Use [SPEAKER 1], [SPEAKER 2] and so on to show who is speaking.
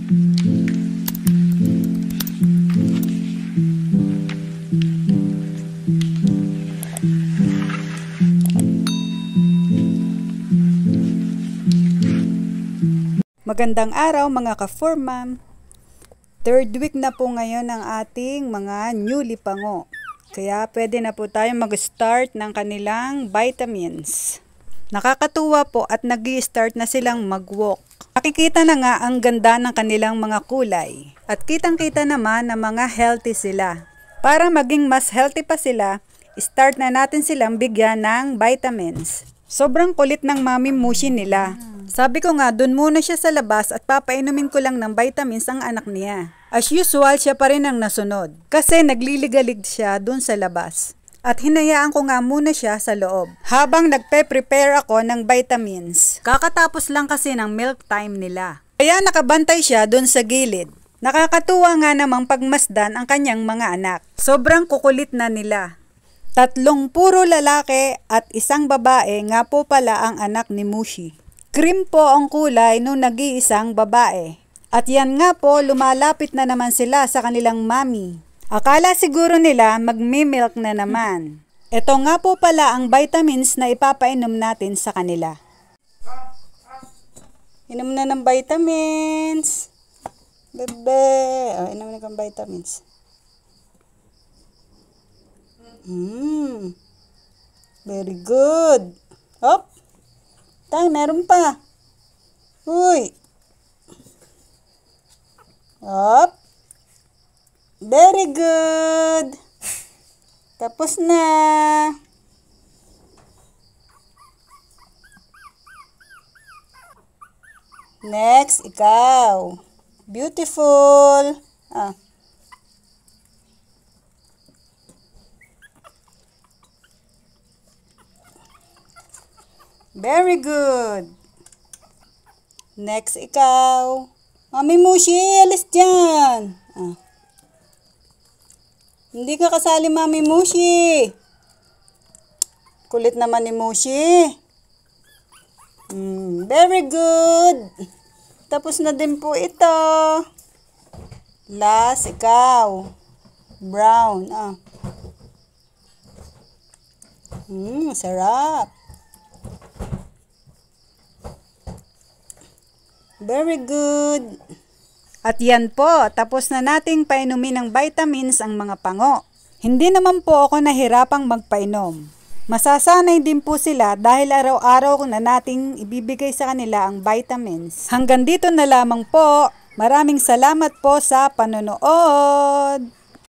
[SPEAKER 1] Magandang araw mga ka-4-mom. Third week na po ngayon ng ating mga newly pango. Kaya pwede na po tayo mag-start ng kanilang vitamins. Nakakatuwa po at nag-i-start na silang mag-walk. Makikita na nga ang ganda ng kanilang mga kulay. At kitang-kita naman na mga healthy sila. Para maging mas healthy pa sila, start na natin silang bigyan ng vitamins. Sobrang kulit ng Mami Mushi nila. Sabi ko nga, dun muna siya sa labas at papainumin ko lang ng vitamins ang anak niya. As usual, siya pa rin ang nasunod. Kasi nagliligalig siya dun sa labas. At hinayaan ko nga muna siya sa loob. Habang nagpe-prepare ako ng vitamins. Kakatapos lang kasi ng milk time nila. Kaya nakabantay siya dun sa gilid. Nakakatuwa nga namang pagmasdan ang kanyang mga anak. Sobrang kukulit na nila. 3 puro lalaki at 1 babae nga po pala ang anak ni Mushi. Cream po ang kulay nung nag-iisang babae. At yan nga po, lumalapit na naman sila sa kanilang mami. Akala siguro nila magmi-milk na naman. Ito nga po pala ang vitamins na ipapainom natin sa kanila. Inom na ng vitamins. Bebe. Oh, inom na ng vitamins. Very good. Hop. Tay, meron pa. Uy. Hop. Very good. Tapos na. Next, ikaw. Beautiful. Very good. Next, ikaw. Mami Mushi, alis dyan. Hindi ka kasali, Mami Mushi. Kulit naman ni Mushi. Very good. Tapos na din po ito. Last, ikaw. Brown. Sarap. Very good. At yan po, tapos na nating painumin ng vitamins ang mga pango. Hindi naman po ako nahirapang magpainom. Masasanay din po sila dahil araw-araw na nating ibibigay sa kanila ang vitamins. Hanggang dito na lamang po. Maraming salamat po sa panonood.